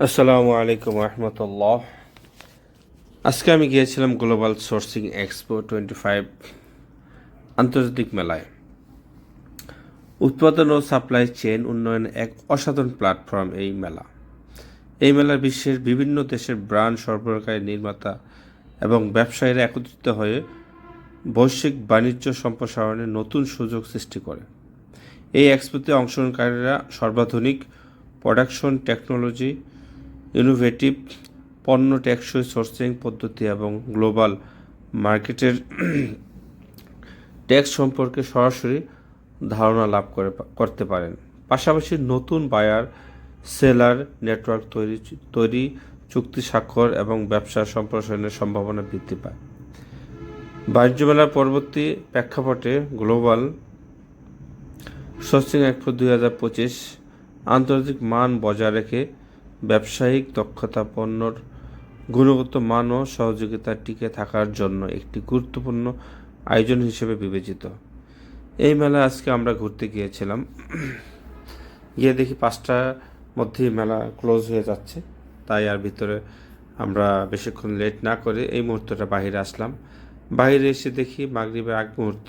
আসসালামু আলাইকুম রহমতুল্লাহ। আজকে আমি গিয়েছিলাম গ্লোবাল সোর্সিং এক্সপো 25 আন্তর্জাতিক মেলায়। উৎপাদন ও সাপ্লাই চেইন উন্নয়নের এক অসাধারণ প্ল্যাটফর্ম এই মেলা বিশ্বের বিভিন্ন দেশের ব্র্যান্ড সরবরাহকারী, নির্মাতা এবং ব্যবসায়ীরা একত্রিত হয়ে বৈশ্বিক বাণিজ্য সম্প্রসারণের নতুন সুযোগ সৃষ্টি করে। এই এক্সপোতে অংশগ্রহণকারীরা সর্বাধুনিক প্রোডাকশন টেকনোলজি, ইনোভেটিভ পণ্য, টেকসই সোর্সিং পদ্ধতি এবং গ্লোবাল মার্কেটের ট্যাক্স সম্পর্কে সরাসরি ধারণা লাভ করতে পারেন। পাশাপাশি নতুন বায়ার সেলার নেটওয়ার্ক তৈরি, চুক্তি স্বাক্ষর এবং ব্যবসা সম্প্রসারণের সম্ভাবনা বৃদ্ধি পায়। বাণিজ্য মেলার পরবর্তী প্রেক্ষাপটে গ্লোবাল সোর্সিং এক্সপো 2025 আন্তর্জাতিক মান বজায় রেখে ব্যবসায়িক দক্ষতা, পণ্যর গুণগত মান ও সহযোগিতা টিকে থাকার জন্য একটি গুরুত্বপূর্ণ আয়োজন হিসেবে বিবেচিত। এই মেলা আজকে আমরা ঘুরতে গিয়েছিলাম, গিয়ে দেখি 5টার মধ্যেই মেলা ক্লোজ হয়ে যাচ্ছে। তাই আর ভিতরে আমরা বেশিক্ষণ লেট না করে এই মুহূর্তটা বাইরে আসলাম। বাইরে এসে দেখি মাগরিবের আগ মুহূর্ত,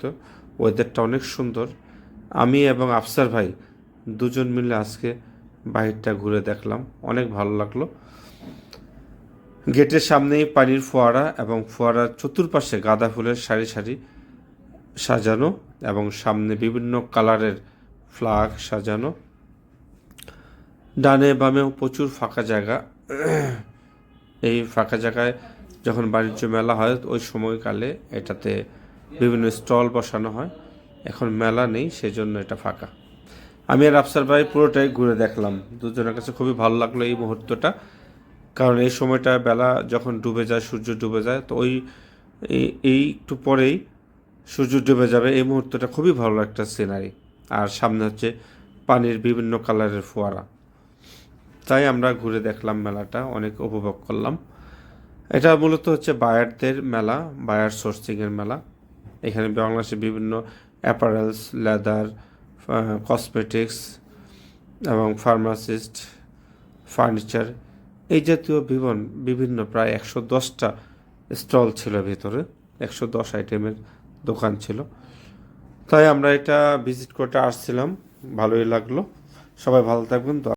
ওয়েদারটা অনেক সুন্দর। আমি এবং আফসার ভাই দুজন মিলে আজকে বাহিরটা ঘুরে দেখলাম, অনেক ভালো লাগলো। গেটের সামনেই পানির ফোয়ারা এবং ফোয়ারার চতুর্পাশে গাঁদা ফুলের সারি সারি সাজানো এবং সামনে বিভিন্ন কালারের ফ্লাগ সাজানো। ডানে বামেও প্রচুর ফাঁকা জায়গা। এই ফাঁকা জায়গায় যখন বাণিজ্য মেলা হয় ওই সময়কালে এটাতে বিভিন্ন স্টল বসানো হয়। এখন মেলা নেই, সেজন্য এটা ফাঁকা। আমি আর আফসার ভাই পুরোটাই ঘুরে দেখলাম। দুজনের কাছে খুবই ভালো লাগলো এই মুহূর্তটা, কারণ এই সময়টা বেলা যখন ডুবে যায়, সূর্য ডুবে যায়, তো এই একটু পরেই সূর্য ডুবে যাবে। এই মুহূর্তটা খুবই ভালো একটা সিনারি, আর সামনে হচ্ছে পানির বিভিন্ন কালারের ফোয়ারা। তাই আমরা ঘুরে দেখলাম, মেলাটা অনেক উপভোগ করলাম। এটা মূলত হচ্ছে বায়ারদের মেলা, বায়ার সোর্সিংয়ের মেলা। এখানে বাংলাদেশের বিভিন্ন অ্যাপারেলস, লেদার, কসমেটিক্স এবং ফার্মাসিস্ট, ফার্নিচার, এই জাতীয় বিভিন্ন প্রায় 110টা স্টল ছিল ভিতরে, 110 আইটেমের দোকান ছিল। তাই আমরা এটা ভিজিট করতে আসছিলাম, ভালোই লাগলো। সবাই ভালো থাকবেন।